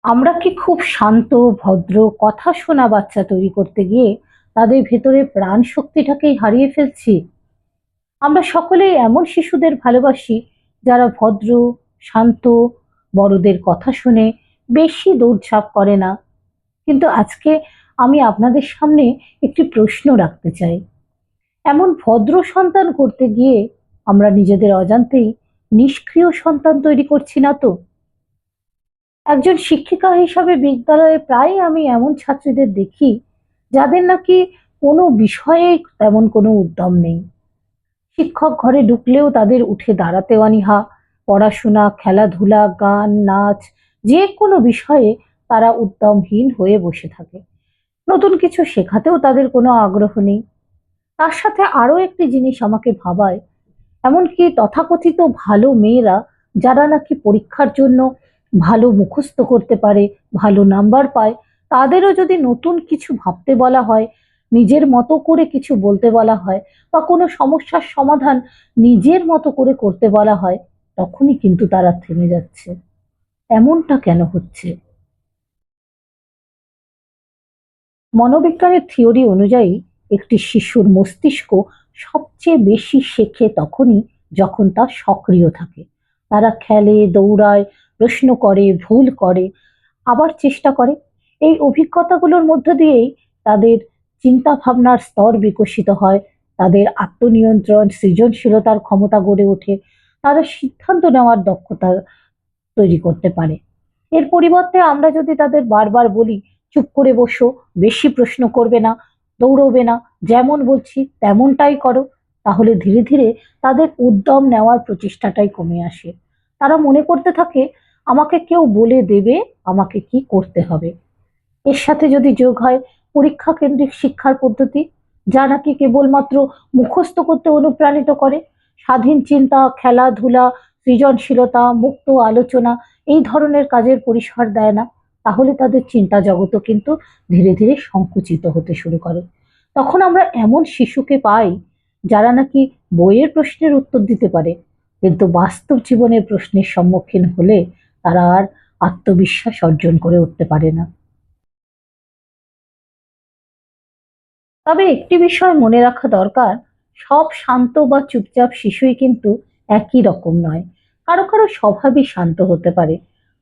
আমরা কি খুব শান্ত, ভদ্র, কথা শোনা বাচ্চা তৈরি করতে গিয়ে তাদের ভেতরে প্রাণ শক্তিটাকেই হারিয়ে ফেলছি? আমরা সকলেই এমন শিশুদের ভালোবাসি যারা ভদ্র, শান্ত, বড়দের কথা শুনে বেশি দৌড়ঝাঁপ করে না। কিন্তু আজকে আমি আপনাদের সামনে একটি প্রশ্ন রাখতে চাই। এমন ভদ্র সন্তান করতে গিয়ে আমরা নিজেদের অজান্তেই নিষ্ক্রিয় সন্তান তৈরি করছি না তো? একজন শিক্ষিকা হিসাবে বিদ্যালয়ে প্রায়ই আমি এমন ছাত্রীদের দেখি যাদের নাকি কোনো বিষয়ে তেমন কোনো উদ্যম নেই। শিক্ষক ঘরে ঢুকলেও তাদের উঠে দাঁড়াতে অনীহা। পড়াশোনা, খেলাধুলা, গান, নাচ, যে কোনো বিষয়ে তারা উদ্যমহীন হয়ে বসে থাকে। নতুন কিছু শেখাতেও তাদের কোনো আগ্রহ নেই। তার সাথে আরো একটি জিনিস আমাকে ভাবায়, এমনকি তথাকথিত ভালো মেয়েরা যারা নাকি পরীক্ষার জন্য ভালো মুখস্থ করতে পারে, ভালো নাম্বার পায়, তাদেরও যদি নতুন কিছু ভাবতে বলা হয়, নিজের মতো করে কিছু বলতে বলা হয়, বা কোনো সমস্যার সমাধান নিজের মতো করে করতে বলা হয়, তখনই কিন্তু তারা থেমে যাচ্ছে। এমনটা কেন হচ্ছে? মনোবিজ্ঞানের থিওরি অনুযায়ী একটি শিশুর মস্তিষ্ক সবচেয়ে বেশি শেখে তখনই যখন তা সক্রিয় থাকে। তারা খেলে, দৌড়ায়, প্রশ্ন করে, ভুল করে, আবার চেষ্টা করে। এই অভিজ্ঞতাগুলোর মধ্য দিয়েই তাদের চিন্তা ভাবনার স্তর বিকশিত হয়, তাদের আত্মনিয়ন্ত্রণ, সৃজনশীলতার ক্ষমতা গড়ে ওঠে, তারা সিদ্ধান্ত নেওয়ার দক্ষতা তৈরি করতে পারে। এর পরিবর্তে আমরা যদি তাদের বারবার বলি, চুপ করে বসো, বেশি প্রশ্ন করবে না, দৌড়বে না, যেমন বলছি তেমনটাই করো, তাহলে ধীরে ধীরে তাদের উদ্যম নেওয়ার প্রচেষ্টাটাই কমে আসে। তারা মনে করতে থাকে আমাকে কেউ বলে দেবে আমাকে কি করতে হবে। এর সাথে যদি যোগ হয় পরীক্ষা কেন্দ্রিক শিক্ষার পদ্ধতি, যা নাকি কেবলমাত্র মুখস্থ করতে অনুপ্রাণিত করে, স্বাধীন চিন্তা, খেলাধুলা, সৃজনশীলতা, মুক্ত আলোচনা এই ধরনের কাজের পরিসর দেয় না, তাহলে তাদের চিন্তা জগৎও কিন্তু ধীরে ধীরে সংকুচিত হতে শুরু করে। তখন আমরা এমন শিশুকে পাই যারা নাকি বইয়ের প্রশ্নের উত্তর দিতে পারে, কিন্তু বাস্তব জীবনের প্রশ্নের সম্মুখীন হলে তারা আর আত্মবিশ্বাস অর্জন করে উঠতে পারে না। তবে একটি বিষয় মনে রাখা দরকার, সব শান্ত বা চুপচাপ শিশুই কিন্তু একই রকম নয়। কারো কারো স্বভাবই শান্ত হতে পারে,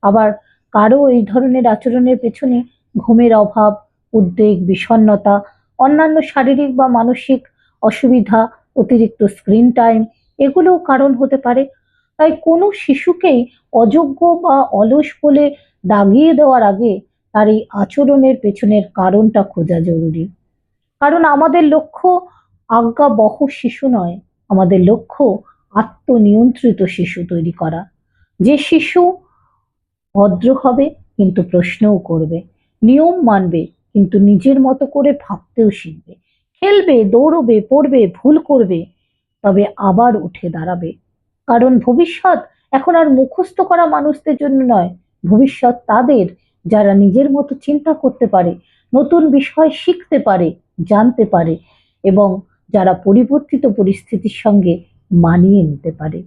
আবার কারো এই ধরনের আচরণের পেছনে ঘুমের অভাব, উদ্বেগ, বিষণ্ণতা, অন্যান্য শারীরিক বা মানসিক অসুবিধা, অতিরিক্ত স্ক্রিন টাইম, এগুলোও কারণ হতে পারে। তাই কোনো শিশুকেই অযোগ্য বা অলস বলে দাগিয়ে দেওয়ার আগে তার এই আচরণের পেছনের কারণটা খোঁজা জরুরি। কারণ আমাদের লক্ষ্য আজ্ঞাবহ শিশু নয়, আমাদের লক্ষ্য আত্মনিয়ন্ত্রিত শিশু তৈরি করা। যে শিশু ভদ্র হবে কিন্তু প্রশ্নও করবে, নিয়ম মানবে কিন্তু নিজের মতো করে ভাবতেও শিখবে, খেলবে, দৌড়বে, পড়বে, ভুল করবে, তবে আবার উঠে দাঁড়াবে। কারণ ভবিষ্যৎ এখন আর মুখস্থ করা মানুষদের জন্য নয়, ভবিষ্যৎ তাদের যারা নিজের মতো চিন্তা করতে পারে, নতুন বিষয় শিখতে পারে, জানতে পারে, এবং যারা পরিবর্তিত পরিস্থিতির সঙ্গে মানিয়ে নিতে পারে।